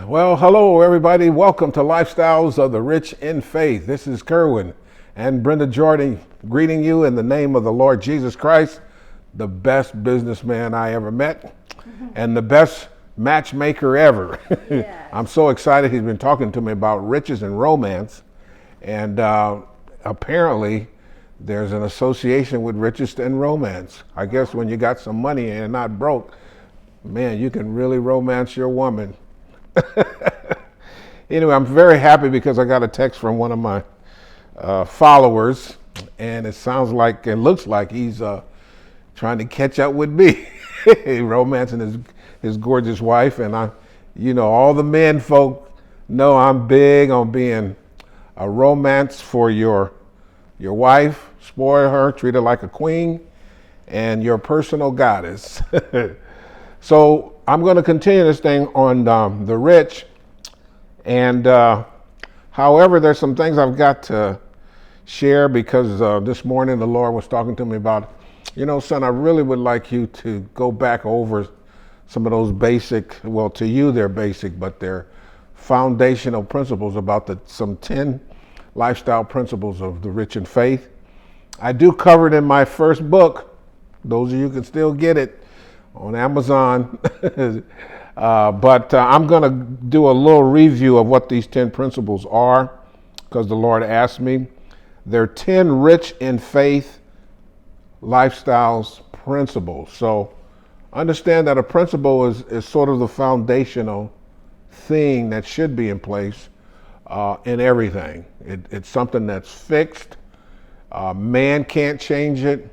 Well, hello everybody. Welcome to Lifestyles of the Rich in Faith. This is Kerwin and Brenda Jordan greeting you in the name of the Lord Jesus Christ, the best businessman I ever met and the best matchmaker ever. Yes. I'm so excited. He's been talking to me about riches and romance, and apparently there's an association with riches and romance. I guess when you got some money and not broke, man, you can really romance your woman. Anyway, I'm very happy because I got a text from one of my followers, and it looks like he's trying to catch up with me, romancing his gorgeous wife. And all the men folk know I'm big on being a romance for your wife, spoil her, treat her like a queen, and your personal goddess. So I'm going to continue this thing on the rich, and however, there's some things I've got to share because this morning the Lord was talking to me about, son, I really would like you to go back over some of those to you they're basic, but they're foundational principles about some 10 lifestyle principles of the rich in faith. I do cover it in my first book. Those of you can still get it on Amazon. But I'm going to do a little review of what these 10 principles are because the Lord asked me. They're 10 rich in faith lifestyles principles. So understand that a principle is sort of the foundational thing that should be in place in everything. It's something that's fixed. Man can't change it.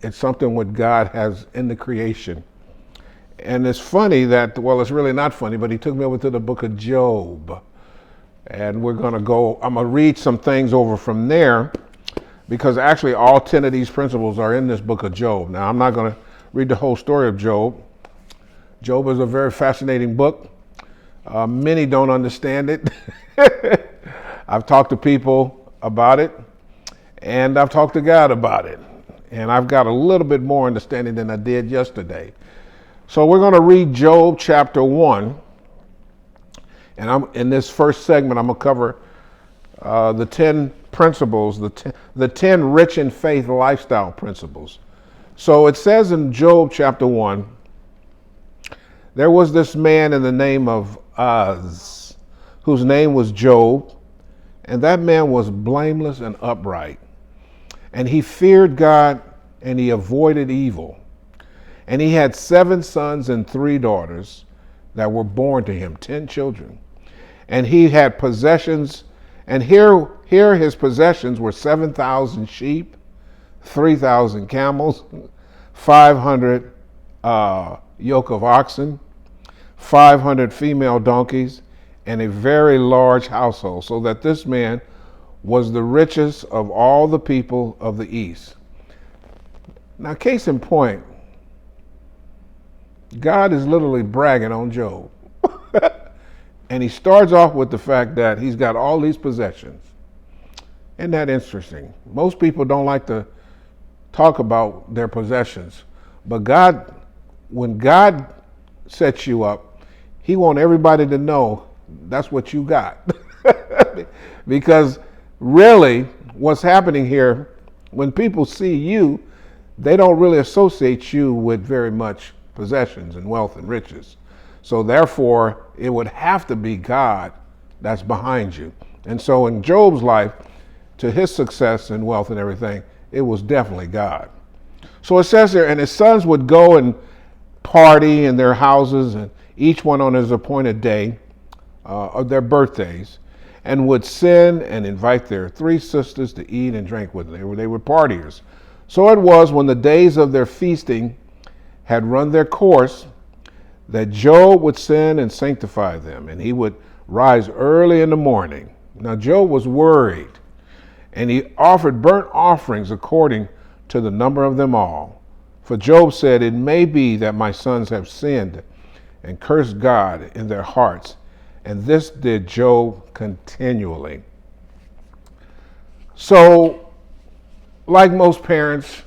It's something what God has in the creation. And it's funny that, it's really not funny, but he took me over to the book of Job. And I'm going to read some things over from there because actually all 10 of these principles are in this book of Job. Now, I'm not going to read the whole story of Job. Job is a very fascinating book. Many don't understand it. I've talked to people about it, and I've talked to God about it. And I've got a little bit more understanding than I did yesterday. So we're going to read Job chapter 1. And in this first segment, I'm going to cover the 10 principles, the 10 rich in faith lifestyle principles. So it says in Job chapter 1, there was this man in the name of Uz, whose name was Job, and that man was blameless and upright. And he feared God, and he avoided evil. And he had 7 sons and 3 daughters that were born to him, 10 children. And he had possessions, and here his possessions were 7,000 sheep, 3,000 camels, 500 yoke of oxen, 500 female donkeys, and a very large household, so that this man was the richest of all the people of the East. Now, case in point, God is literally bragging on Job. And he starts off with the fact that he's got all these possessions. Isn't that interesting? Most people don't like to talk about their possessions. But when God sets you up, he wants everybody to know that's what you got. Because really, what's happening here, when people see you, they don't really associate you with very much possessions and wealth and riches. So therefore, it would have to be God that's behind you. And so in Job's life, to his success and wealth and everything, it was definitely God. So it says there, and his sons would go and party in their houses, and each one on his appointed day of their birthdays, and would send and invite their 3 sisters to eat and drink with them. They were partiers. So it was when the days of their feasting had run their course that Job would send and sanctify them, and he would rise early in the morning. Now Job was worried, and he offered burnt offerings according to the number of them all. For Job said, "It may be that my sons have sinned and cursed God in their hearts." And this did Job continually. So, like most parents,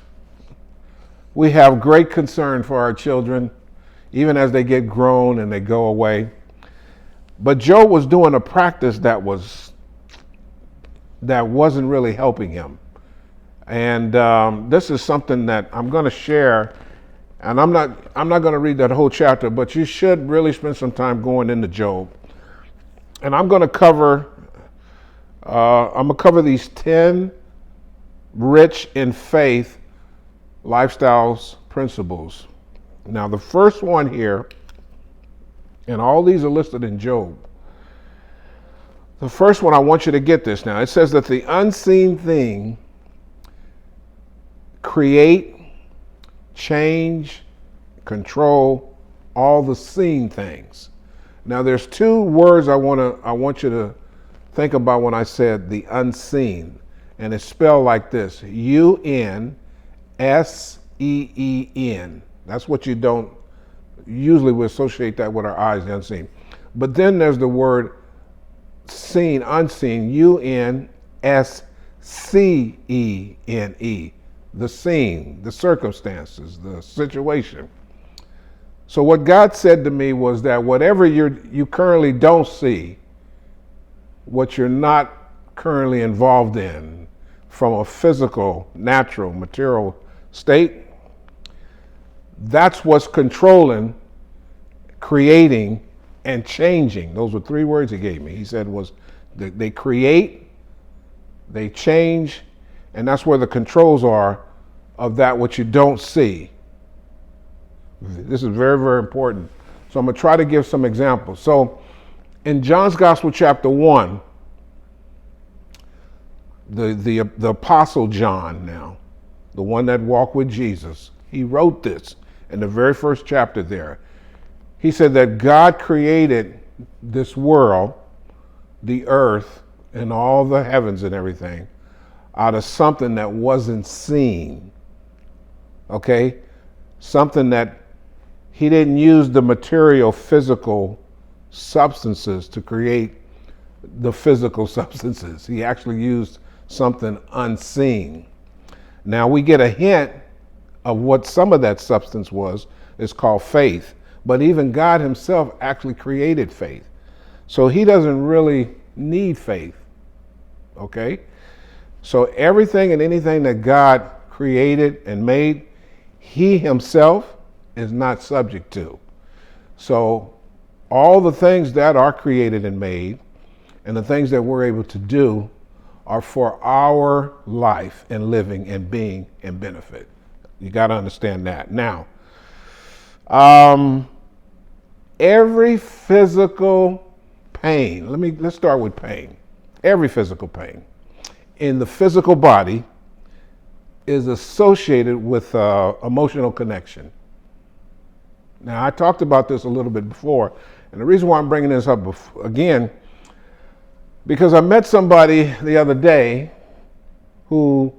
we have great concern for our children, even as they get grown and they go away. But Job was doing a practice that wasn't really helping him. And this is something that I'm going to share. And I'm not going to read that whole chapter, but you should really spend some time going into Job. And I'm going to cover these 10 rich in faith lifestyles principles. Now, the first one here, and all these are listed in Job. The first one, I want you to get this now. It says that the unseen thing create, change, control all the seen things. Now, there's two words I want you to think about when I said the unseen, and it's spelled like this: UNSEEN. That's what you don't usually we associate that with our eyes, the unseen. But then there's the word seen, unseen, UNSCENE, the scene, the circumstances, the situation. So what God said to me was that whatever you currently don't see, what you're not currently involved in from a physical, natural, material state, that's what's controlling, creating, and changing. Those were three words he gave me. He said was they create, they change, and that's where the controls are of that which you don't see. This is very, very important. So I'm going to try to give some examples. So in John's Gospel, chapter 1, the Apostle John now, the one that walked with Jesus, he wrote this in the very first chapter there. He said that God created this world, the earth, and all the heavens and everything out of something that wasn't seen. Okay? Something that he didn't use the material, physical substances to create the physical substances. He actually used something unseen. Now we get a hint of what some of that substance was. It's called faith. But even God himself actually created faith. So he doesn't really need faith. Okay? So everything and anything that God created and made, he himself is not subject to. So all the things that are created and made and the things that we're able to do are for our life and living and being and benefit. You got to understand that. Now, every physical pain, let's start with pain. Every physical pain in the physical body is associated with emotional connection. Now, I talked about this a little bit before, and the reason why I'm bringing this up again, because I met somebody the other day who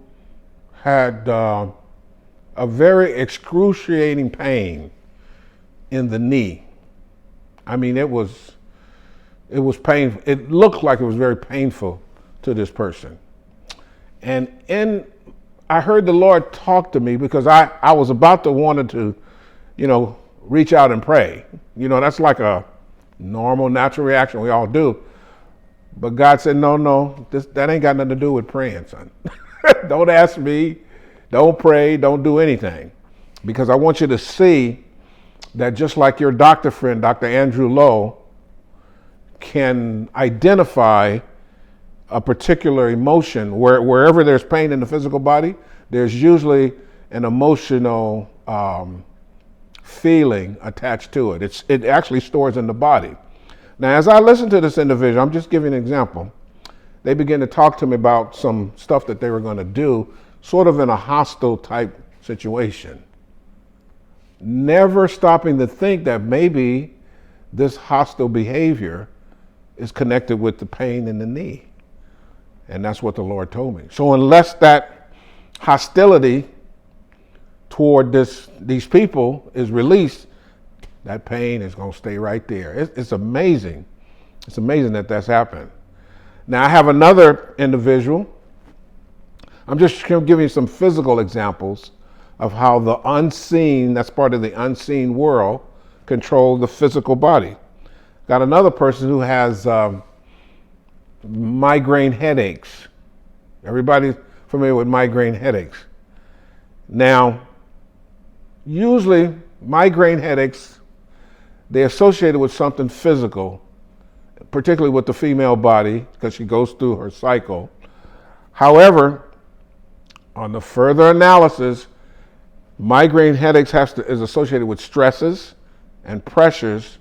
had a very excruciating pain in the knee. I mean, it was painful. It looked like it was very painful to this person. And I heard the Lord talk to me because I was about to want to, reach out and pray. That's like a normal, natural reaction we all do. But God said, no, that ain't got nothing to do with praying, son. Don't ask me, don't pray, don't do anything. Because I want you to see that just like your doctor friend, Dr. Andrew Lowe, can identify a particular emotion wherever there's pain in the physical body, there's usually an emotional feeling attached to it. It actually stores in the body. Now, as I listen to this individual, I'm just giving an example. They begin to talk to me about some stuff that they were going to do, sort of in a hostile type situation. Never stopping to think that maybe this hostile behavior is connected with the pain in the knee. And that's what the Lord told me. So unless that hostility toward these people is released, that pain is going to stay right there. It's amazing. It's amazing that that's happened. Now I have another individual. I'm just giving you some physical examples of how the unseen, that's part of the unseen world, control the physical body. Got another person who has migraine headaches. Everybody familiar with migraine headaches? Now, usually migraine headaches, they're associated with something physical, particularly with the female body, because she goes through her cycle. However, on the further analysis, migraine headaches is associated with stresses and pressures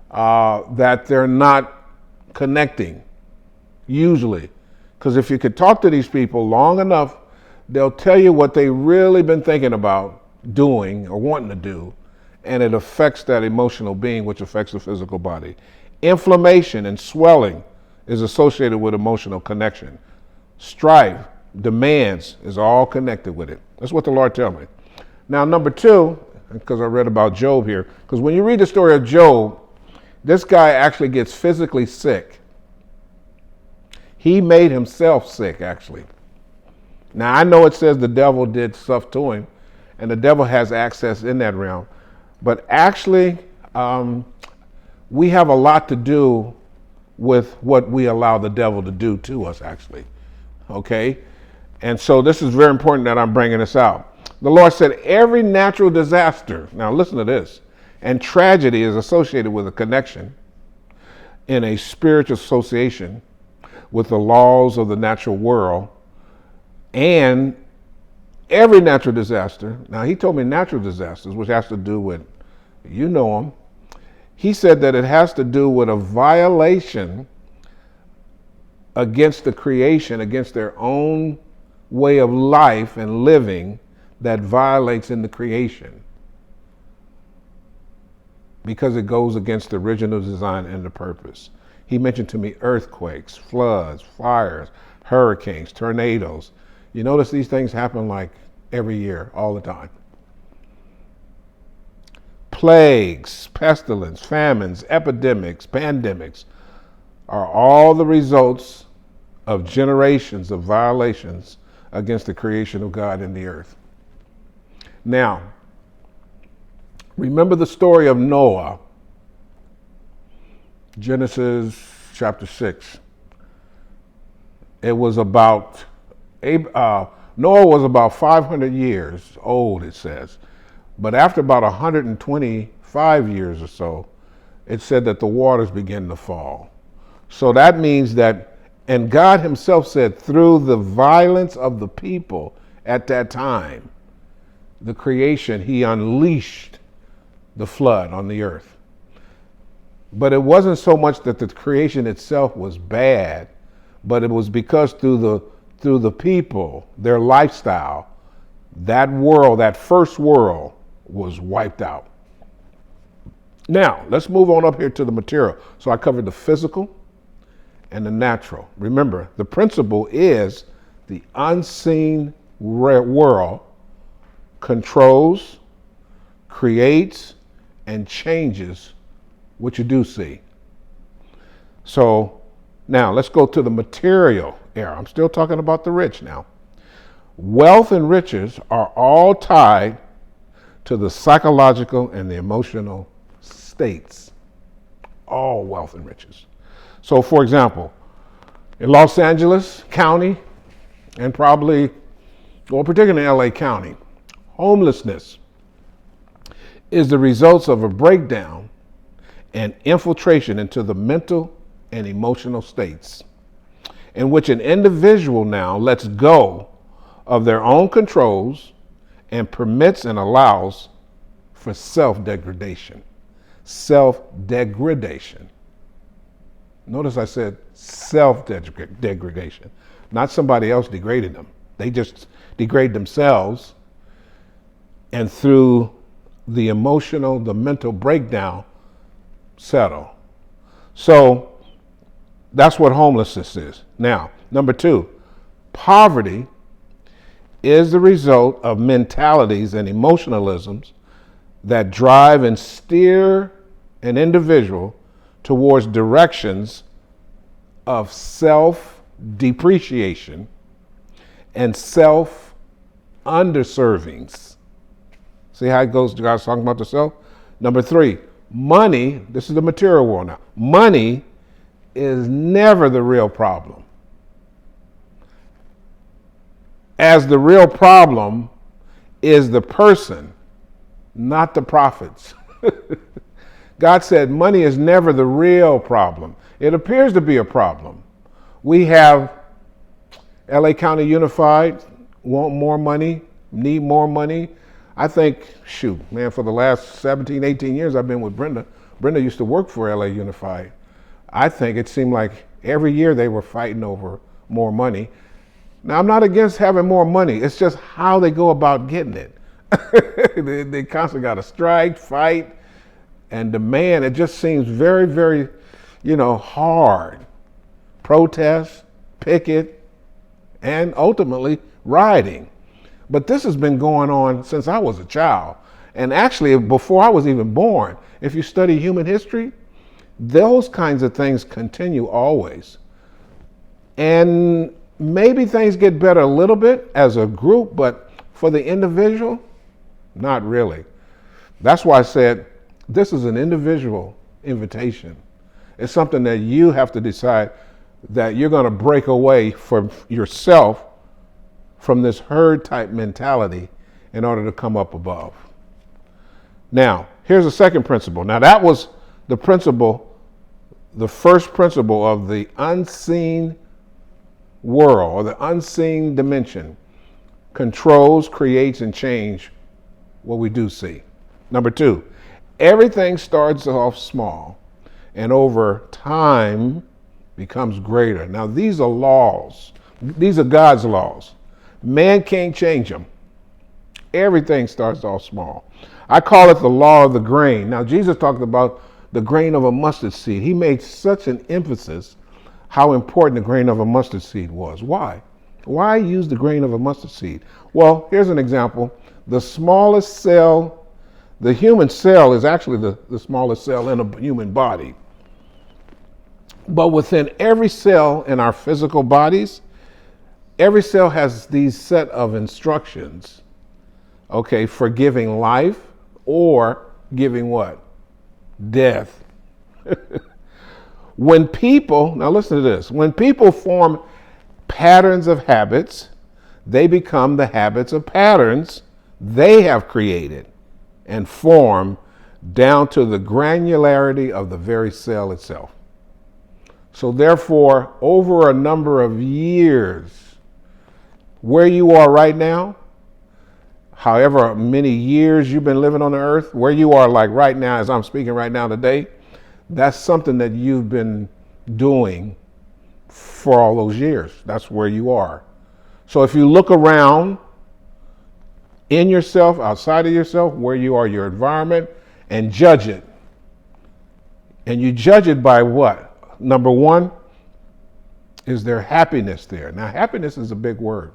that they're not connecting, usually. Because if you could talk to these people long enough, they'll tell you what they've really been thinking about doing or wanting to do, and it affects that emotional being, which affects the physical body. Inflammation and swelling is associated with emotional connection. Strife, demands is all connected with it. That's what the Lord tells me. Now, number two, because I read about Job here, because when you read the story of Job, this guy actually gets physically sick. He made himself sick, actually. Now, I know it says the devil did stuff to him, and the devil has access in that realm. But actually, we have a lot to do with what we allow the devil to do to us, actually. Okay? And so this is very important that I'm bringing this out. The Lord said every natural disaster, now listen to this, and tragedy is associated with a connection in a spiritual association with the laws of the natural world. And every natural disaster, now he told me natural disasters, which has to do with, you know them. He said that it has to do with a violation against the creation, against their own way of life and living that violates in the creation, because it goes against the original design and the purpose. He mentioned to me earthquakes, floods, fires, hurricanes, tornadoes. You notice these things happen like every year, all the time. Plagues, pestilence, famines, epidemics, pandemics are all the results of generations of violations against the creation of God in the earth. Now, remember the story of Noah, Genesis chapter 6. It was about, Noah was about 500 years old, it says. But after about 125 years or so, it said that the waters began to fall. So that means that, and God himself said, through the violence of the people at that time, the creation, he unleashed the flood on the earth. But it wasn't so much that the creation itself was bad, but it was because through the people, their lifestyle, that world, that first world, was wiped out. Now, let's move on up here to the material. So I covered the physical and the natural. Remember, the principle is the unseen world controls, creates, and changes what you do see. So now let's go to the material era. I'm still talking about the rich now. Wealth and riches are all tied to the psychological and the emotional states. All wealth and riches. So for example, in Los Angeles County, and probably, well, particularly in LA County, homelessness is the results of a breakdown and infiltration into the mental and emotional states in which an individual now lets go of their own controls and permits and allows for self-degradation. Self-degradation. Notice I said self-degradation, not somebody else degrading them. They just degrade themselves, and through the emotional, the mental breakdown, settle. So that's what homelessness is. Now, number two, poverty is the result of mentalities and emotionalisms that drive and steer an individual towards directions of self-depreciation and self-underservings. See how it goes? God's talking about the self. Number three, Money, this is the material world now, money is never the real problem. As the real problem is the person, not the profits. God said money is never the real problem. It appears to be a problem. We have LA County Unified, want more money, need more money. I think, for the last 17, 18 years I've been with Brenda. Brenda used to work for LA Unified. I think it seemed like every year they were fighting over more money. Now, I'm not against having more money. It's just how they go about getting it. They constantly got to strike, fight, and demand. It just seems very, very, hard. Protest, picket, and ultimately rioting. But this has been going on since I was a child. And actually, before I was even born, if you study human history, those kinds of things continue always. And maybe things get better a little bit as a group, but for the individual, not really. That's why I said this is an individual invitation. It's something that you have to decide that you're going to break away from yourself from this herd type mentality in order to come up above. Now, here's the second principle. Now, that was the first principle of the unseen world, or the unseen dimension, controls, creates, and change what we do see. Number 2, everything starts off small and over time becomes greater. Now, these are laws. These are God's laws. Man can't change them. Everything starts off small. I call it the law of the grain. Now, Jesus talked about the grain of a mustard seed. He made such an emphasis how important the grain of a mustard seed was. Why? Why use the grain of a mustard seed? Well, here's an example. The smallest cell, the human cell is actually the smallest cell in a human body. But within every cell in our physical bodies, every cell has these set of instructions, for giving life or giving what? Death. Now listen to this, when people form patterns of habits, they become the habits of patterns they have created and form down to the granularity of the very cell itself. So therefore, over a number of years, where you are right now, however many years you've been living on the earth, where you are like right now, as I'm speaking right now today, that's something that you've been doing for all those years. That's where you are. So if you look around in yourself, outside of yourself, where you are, your environment, and judge it. And you judge it by what? Number 1, is there happiness there? Now, happiness is a big word.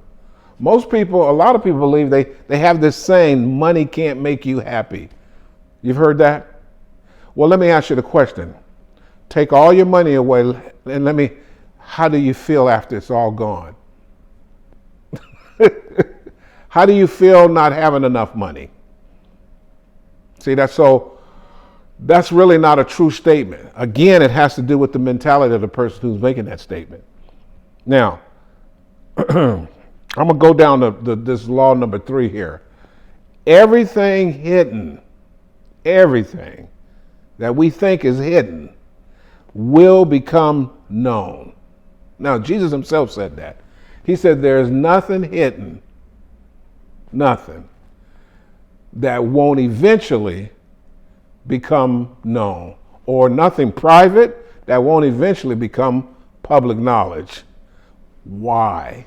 A lot of people believe they have this saying, money can't make you happy. You've heard that? Well, let me ask you the question. Take all your money away and how do you feel after it's all gone? How do you feel not having enough money? See, that's really not a true statement. Again, it has to do with the mentality of the person who's making that statement. Now, I'm going to go down to this law number 3 here. Everything that we think is hidden will become known. Now, Jesus himself said that. He said there's nothing hidden, nothing, that won't eventually become known, or nothing private that won't eventually become public knowledge. Why?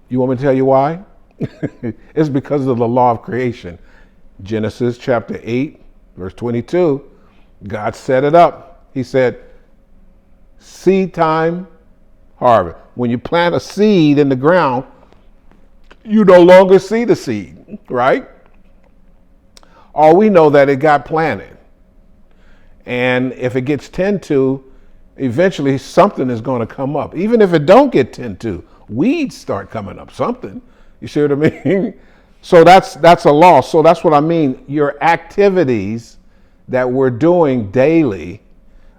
You want me to tell you why? It's because of the law of creation. Genesis chapter 8, verse 22, God set it up. He said, seed time, harvest. When you plant a seed in the ground, you no longer see the seed, right? Or we know that it got planted. And if it gets tended to, eventually something is going to come up. Even if it don't get tended to, weeds start coming up, something. You see what I mean? So that's a law. So that's what I mean. Your activities that we're doing daily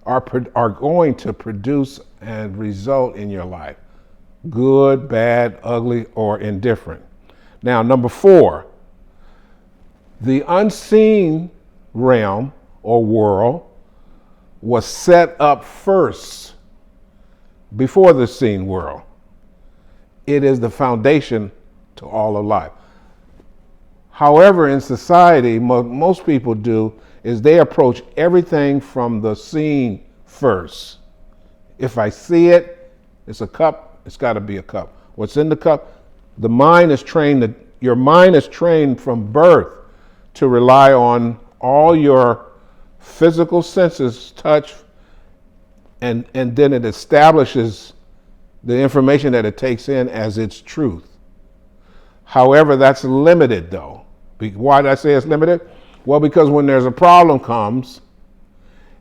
are going to produce and result in your life. Good, bad, ugly, or indifferent. Now, number 4, the unseen realm or world was set up first before the seen world. It is the foundation to all of life. However, in society, most people do is they approach everything from the seen first. If I see it, it's a cup, it's got to be a cup. What's in the cup? The mind is trained, your mind is trained from birth to rely on all your physical senses, touch, and then it establishes the information that it takes in as its truth. However, that's limited though. Why did I say it's limited? Well, because when there's a problem comes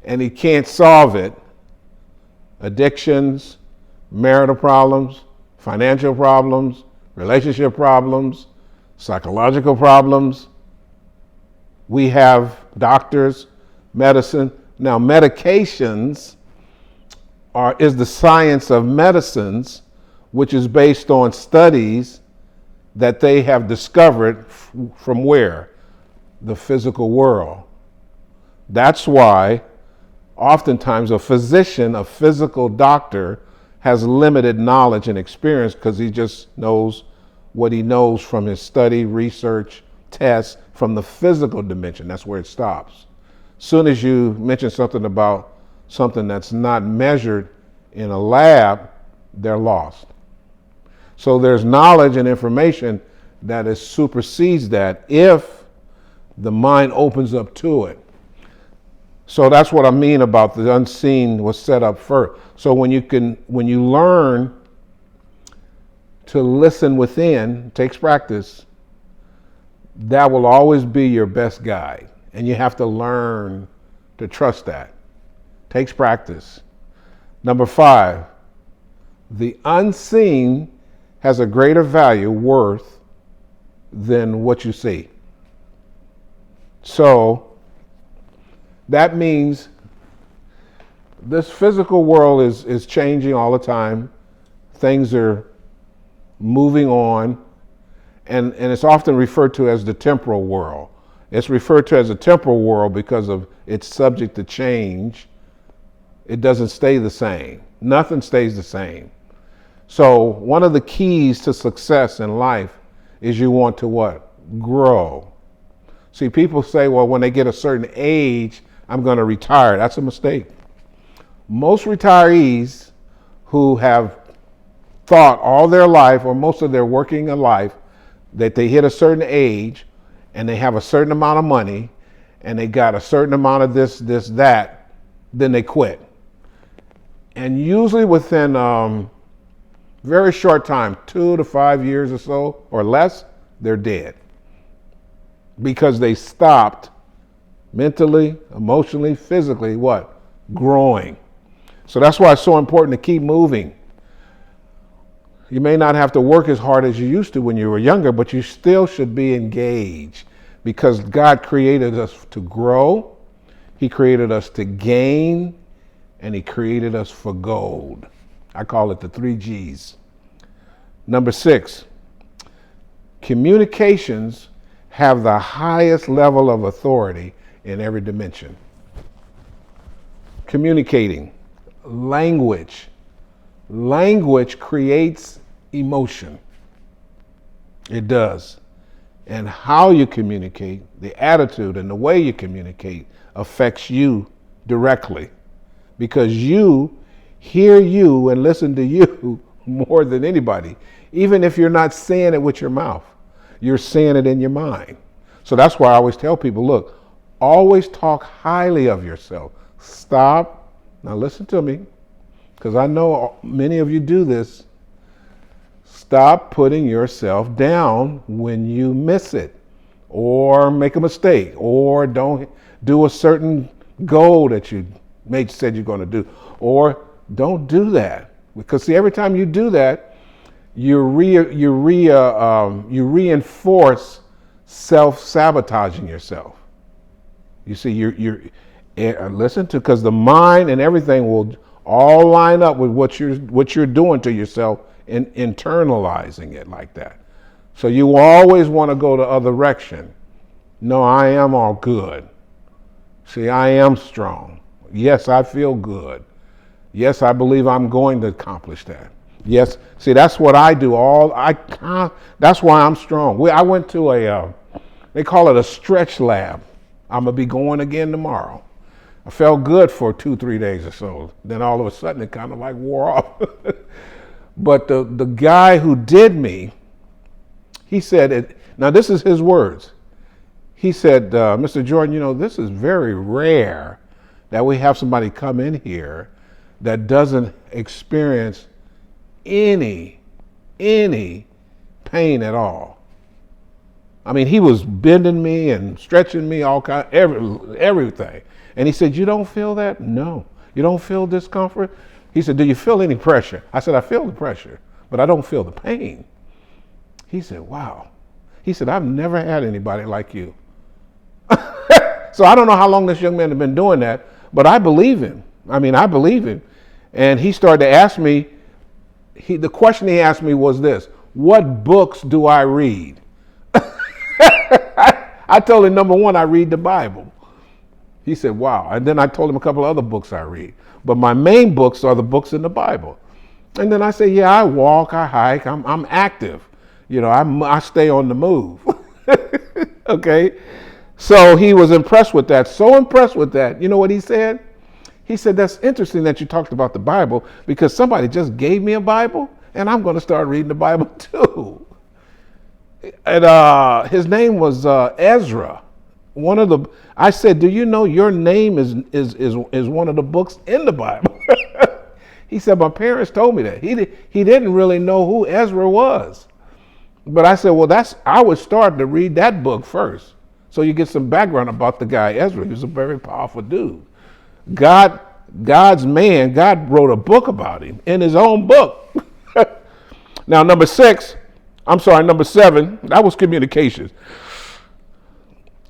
and he can't solve it, addictions, marital problems, financial problems, relationship problems, psychological problems, we have doctors, medicine. Now, medications is the science of medicines, which is based on studies that they have discovered from where? The physical world. That's why oftentimes a physician, a physical doctor, has limited knowledge and experience because he just knows what he knows from his study, research, tests from the physical dimension. That's where it stops. Soon as you mention something about something that's not measured in a lab, they're lost. So there's knowledge and information that supersedes that if the mind opens up to it. So that's what I mean about the unseen was set up first. So when you learn to listen within, it takes practice, that will always be your best guide. And you have to learn to trust that. Takes practice. Number 5, the unseen has a greater value, worth, than what you see. So that means this physical world is changing all the time. Things are moving on, and it's often referred to as the temporal world. It's referred to as a temporal world because of it's subject to change. It doesn't stay the same. Nothing stays the same. So one of the keys to success in life is you want to what? Grow. See, people say, well, when they get a certain age, I'm going to retire. That's a mistake. Most retirees who have thought all their life or most of their working life that they hit a certain age and they have a certain amount of money and they got a certain amount of this, that, then they quit. And usually within very short time, 2 to 5 years or so or less, they're dead. Because they stopped mentally, emotionally, physically, what? Growing. So that's why it's so important to keep moving. You may not have to work as hard as you used to when you were younger, but you still should be engaged because God created us to grow, He created us to gain, and He created us for gold. I call it the 3 G's. Number 6, communications have the highest level of authority in every dimension. Communicating, language. Language creates emotion. It does. And how you communicate, the attitude and the way you communicate affects you directly because you hear you and listen to you more than anybody. Even if you're not saying it with your mouth, you're saying it in your mind. So that's why I always tell people, look, always talk highly of yourself. Stop. Now listen to me, because I know many of you do this. Stop putting yourself down when you miss it or make a mistake or don't do a certain goal that you said you're going to do, or don't do that. Because see, every time you do that, you reinforce self-sabotaging yourself. You see, listen to, because the mind and everything will all line up with what you're doing to yourself and internalizing it like that. So you always want to go the other direction. No, I am all good. See, I am strong. Yes, I feel good. Yes, I believe I'm going to accomplish that. Yes, see, that's what I do. That's why I'm strong. I went to they call it a stretch lab. I'm gonna be going again tomorrow. I felt good for 2-3 days or so. Then all of a sudden it kind of like wore off. But the guy who did me, he said it. Now this is his words. He said, Mr. Jordan, this is very rare that we have somebody come in here that doesn't experience any pain at all. I mean, he was bending me and stretching me, everything. And he said, you don't feel that? No. You don't feel discomfort? He said, do you feel any pressure? I said, I feel the pressure, but I don't feel the pain. He said, wow. He said, I've never had anybody like you. So I don't know how long this young man has been doing that, but I believe him. I believe him. And he started to ask me, the question he asked me was this: what books do I read? I told him, number one, I read the Bible. He said, wow. And then I told him a couple of other books I read. But my main books are the books in the Bible. And then I said, yeah, I walk, I hike, I'm active. I stay on the move. Okay? So he was impressed with that, so impressed with that. You know what he said? He said, that's interesting that you talked about the Bible, because somebody just gave me a Bible and I'm going to start reading the Bible too. And his name was Ezra. I said, do you know your name is one of the books in the Bible? He said, my parents told me that. He didn't really know who Ezra was. But I said, well, I would start to read that book first, so you get some background about the guy Ezra. He was a very powerful dude. God's man, God wrote a book about him in his own book. Now, number 7, that was communications.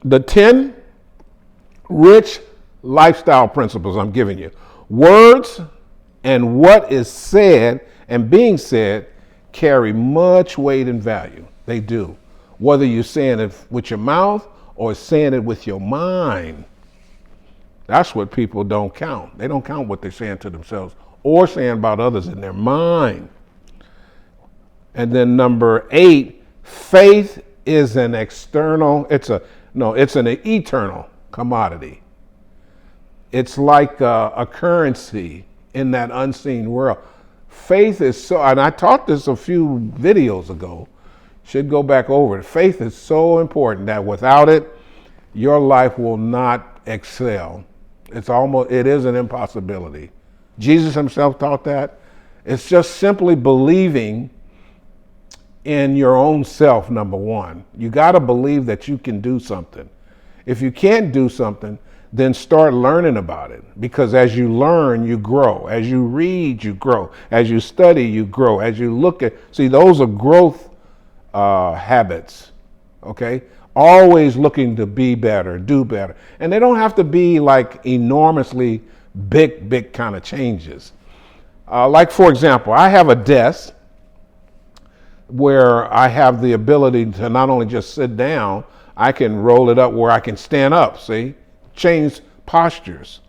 The 10 rich lifestyle principles I'm giving you. Words and what is said and being said carry much weight and value. They do. Whether you're saying it with your mouth or saying it with your mind. That's what people don't count. They don't count what they're saying to themselves or saying about others in their mind. And then number 8, faith is an eternal commodity. It's like a currency in that unseen world. Faith is so, and I taught this a few videos ago, should go back over it. Faith is so important that without it, your life will not excel. It is an impossibility. Jesus himself taught that. It's just simply believing in your own self, number one. You got to believe that you can do something. If you can't do something, then start learning about it. Because as you learn, you grow. As you read, you grow. As you study, you grow. As you those are growth habits, okay? Always looking to be better, do better. And they don't have to be like enormously big kind of changes. Like, for example, I have a desk where I have the ability to not only just sit down, I can roll it up where I can stand up, see? Change postures.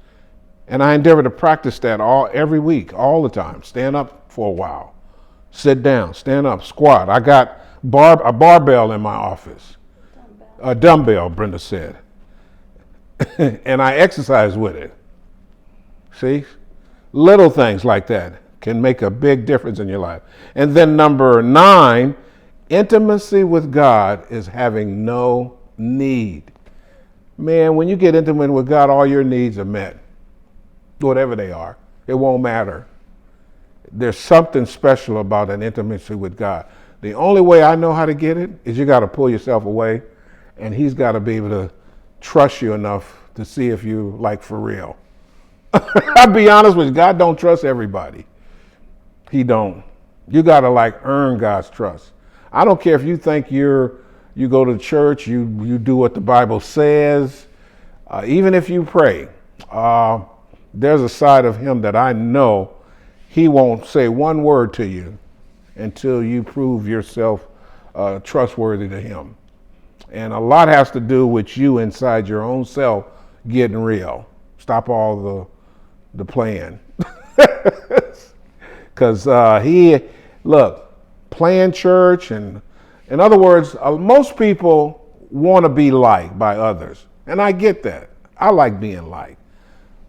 And I endeavor to practice that every week, all the time. Stand up for a while. Sit down, stand up, squat. I got a barbell in my office. A dumbbell, Brenda said. And I exercise with it. See? Little things like that can make a big difference in your life. And then number 9, intimacy with God is having no need. Man, when you get intimate with God, all your needs are met. Whatever they are. It won't matter. There's something special about an intimacy with God. The only way I know how to get it is you got to pull yourself away, and he's got to be able to trust you enough to see if you like for real. I'll be honest with you, God don't trust everybody. He don't. You got to earn God's trust. I don't care if you think you go to church, you do what the Bible says, Even if you pray, there's a side of him that I know he won't say one word to you until you prove yourself trustworthy to him. And a lot has to do with you inside your own self getting real. Stop all the playing. Because playing church, and in other words, most people want to be liked by others. And I get that. I like being liked.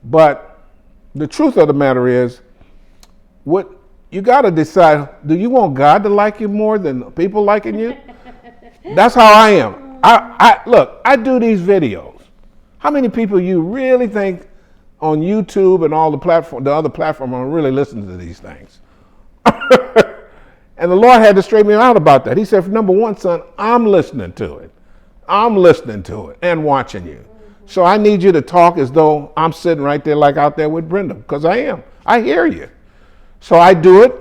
But the truth of the matter is, what you got to decide, do you want God to like you more than people liking you? That's how I am. I do these videos. How many people you really think on YouTube and all the other platforms are really listening to these things? And the Lord had to straighten me out about that. He said, number one, son, I'm listening to it. I'm listening to it and watching you. So I need you to talk as though I'm sitting right there, like out there with Brenda, because I am. I hear you. So I do it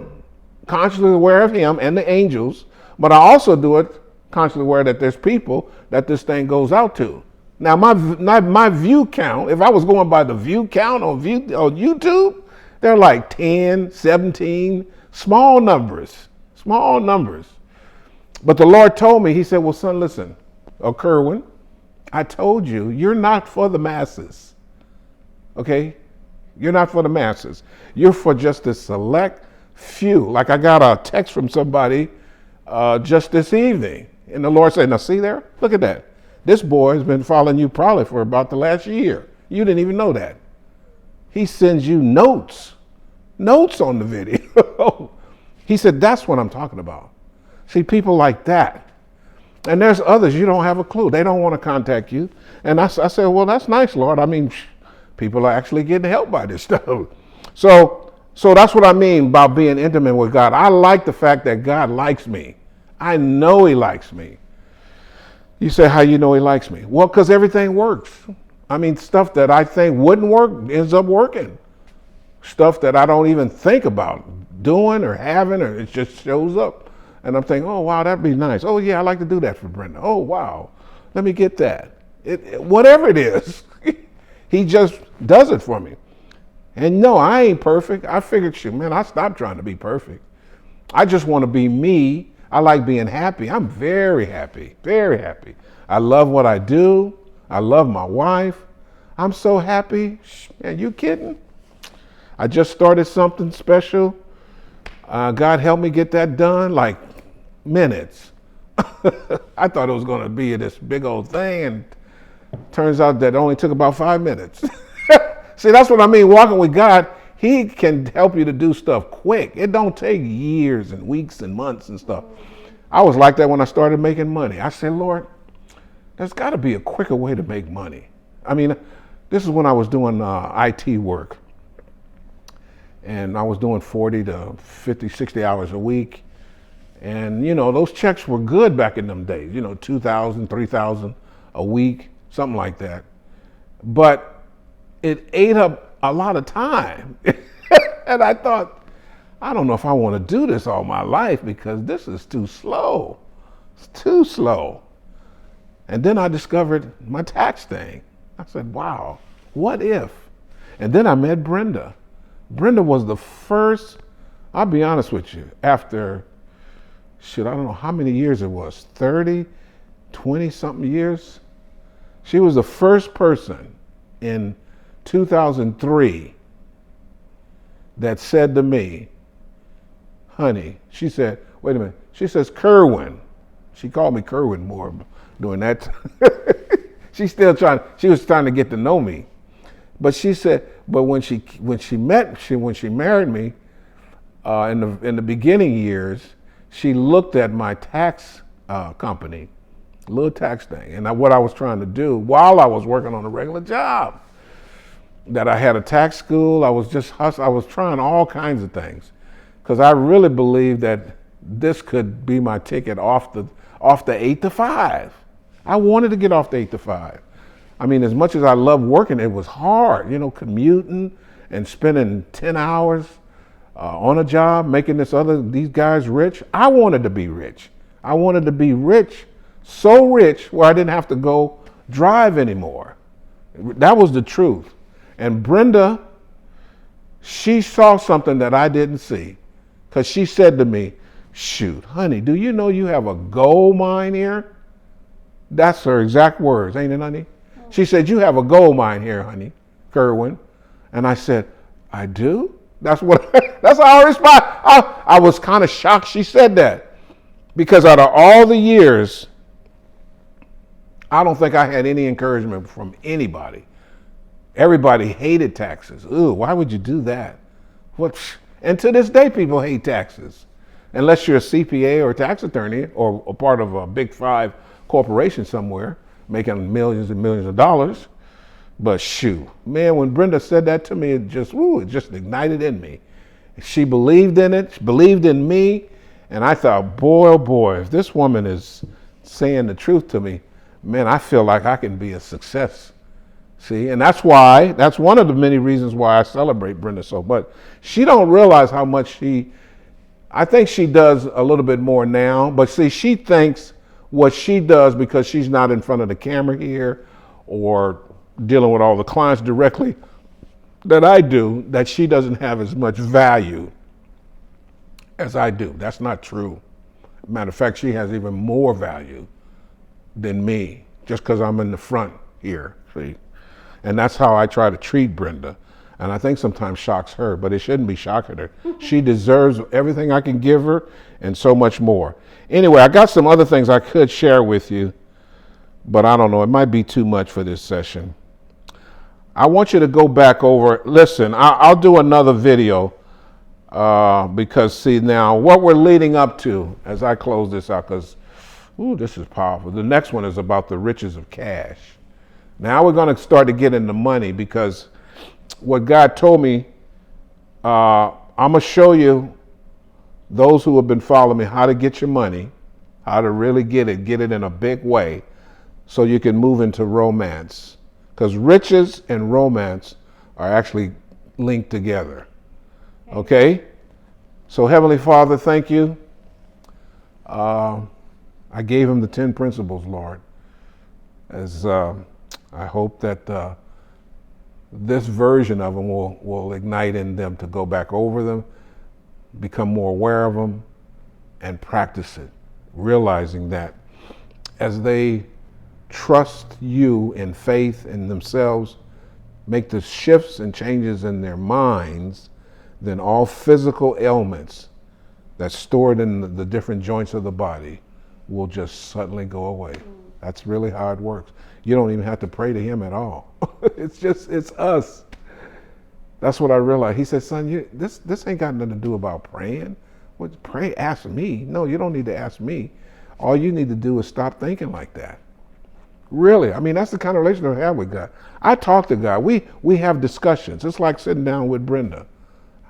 consciously aware of him and the angels, but I also do it consciously aware that there's people that this thing goes out to. Now, my view count, if I was going by the view count on YouTube, they're like 10, 17, small numbers. But the Lord told me, he said, well, son, listen, Kerwin, I told you, you're not for the masses, okay? You're not for the masses. You're for just a select few. Like I got a text from somebody just this evening, and the Lord said, now see there? Look at that. This boy has been following you probably for about the last year. You didn't even know that. He sends you notes on the video. He said, that's what I'm talking about. See, people like that. And there's others, you don't have a clue. They don't want to contact you. And I said, well, that's nice, Lord. I mean, people are actually getting help by this stuff. So that's what I mean by being intimate with God. I like the fact that God likes me. I know he likes me. You say, how you know he likes me? Well, because everything works. I mean, stuff that I think wouldn't work ends up working. Stuff that I don't even think about doing or having, or it just shows up. And I'm thinking, oh, wow, that'd be nice. Oh, yeah, I like to do that for Brenda. Oh, wow, let me get that. Whatever it is, he just does it for me. And no, I ain't perfect. I figured, shit, man, I stopped trying to be perfect. I just want to be me. I like being happy. I'm very happy, very happy. I love what I do. I love my wife. I'm so happy. Man, you kidding? I just started something special. God helped me get that done, like minutes. I thought it was going to be this big old thing, and turns out that it only took about 5 minutes. See, that's what I mean, walking with God. He can help you to do stuff quick. It don't take years and weeks and months and stuff. I was like that when I started making money. I said, Lord, there's got to be a quicker way to make money. I mean, this is when I was doing IT work. And I was doing 40 to 50, 60 hours a week. And, you know, those checks were good back in them days, you know, 2,000, 3,000 a week, something like that. But it ate up a lot of time. And I thought, I don't know if I want to do this all my life because this is too slow. It's too slow. And then I discovered my tax thing. I said, wow, what if? And then I met Brenda. Brenda was the first, I'll be honest with you, after, I don't know how many years it was, 30, 20 something years. She was the first person in 2003 that said to me, honey, she said, wait a minute, she says, Kerwin. She called me Kerwin more doing that. She was trying to get to know me. But she said, but when she married me, in the beginning years, she looked at my tax company, little tax thing, and what I was trying to do while I was working on a regular job. That I had a tax school. I was trying all kinds of things, because I really believed that this could be my ticket off the 8 to 5. I wanted to get off the 8 to 5. I mean, as much as I loved working, it was hard, you know, commuting and spending 10 hours on a job, making these guys rich. I wanted to be rich. I wanted to be rich, so rich where I didn't have to go drive anymore. That was the truth. And Brenda, she saw something that I didn't see. Because she said to me, shoot, honey, do you know you have a gold mine here? That's her exact words, ain't it, honey? She said, you have a gold mine here, honey, Kerwin. And I said, I do? That's how I responded. I was kind of shocked she said that. Because out of all the years, I don't think I had any encouragement from anybody. Everybody hated taxes. Ooh, why would you do that? And to this day, people hate taxes. Unless you're a CPA or a tax attorney or a part of a big 5 corporation somewhere making millions and millions of dollars. But shoot, man, when Brenda said that to me, it just ignited in me. She believed in it, she believed in me, and I thought, boy, oh boy, if this woman is saying the truth to me, man, I feel like I can be a success. See, and that's one of the many reasons why I celebrate Brenda so much. She don't realize how much I think she does a little bit more now, but see, she thinks what she does because she's not in front of the camera here or dealing with all the clients directly that I do, that she doesn't have as much value as I do. That's not true. Matter of fact, she has even more value than me just because I'm in the front here, see? And that's how I try to treat Brenda. And I think sometimes shocks her, but it shouldn't be shocking her. She deserves everything I can give her and so much more. Anyway, I got some other things I could share with you, but I don't know, it might be too much for this session. I want you to go back over, listen, I'll do another video because see now what we're leading up to as I close this out, because this is powerful. The next one is about the riches of cash. Now we're going to start to get into money because what God told me, I'm going to show you, those who have been following me, how to get your money, how to really get it in a big way so you can move into romance. Because riches and romance are actually linked together. Okay? So Heavenly Father, thank you. I gave him the 10 principles, Lord. As I hope that this version of them will ignite in them to go back over them, become more aware of them, and practice it, realizing that as they trust you in faith in themselves, make the shifts and changes in their minds, then all physical ailments that's stored in the different joints of the body will just suddenly go away. That's really how it works. You don't even have to pray to him at all. It's us. That's what I realized. He said, son, this ain't got nothing to do about praying. Pray, ask me. No, you don't need to ask me. All you need to do is stop thinking like that. Really, I mean, that's the kind of relationship I have with God. I talk to God. We have discussions. It's like sitting down with Brenda.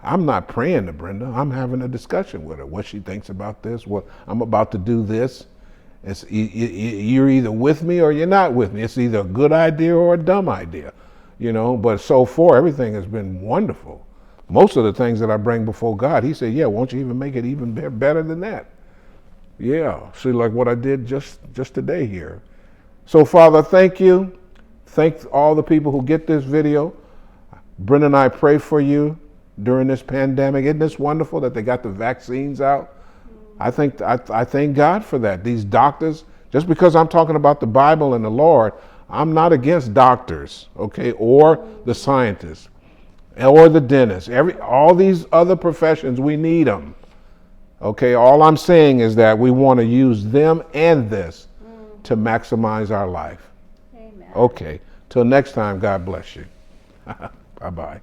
I'm not praying to Brenda. I'm having a discussion with her. What she thinks about this. What I'm about to do this. You're either with me or you're not with me. It's either a good idea or a dumb idea, But so far, everything has been wonderful. Most of the things that I bring before God, he said, yeah, won't you even make it even better than that? Yeah, see, like what I did just today here. So, Father, thank you. Thank all the people who get this video. Brenda and I pray for you during this pandemic. Isn't this wonderful that they got the vaccines out? I thank God for that. These doctors, just because I'm talking about the Bible and the Lord, I'm not against doctors, okay, or the scientists, or the dentists. All these other professions, we need them. Okay, all I'm saying is that we want to use them and this to maximize our life. Amen. Okay, till next time, God bless you. Bye-bye.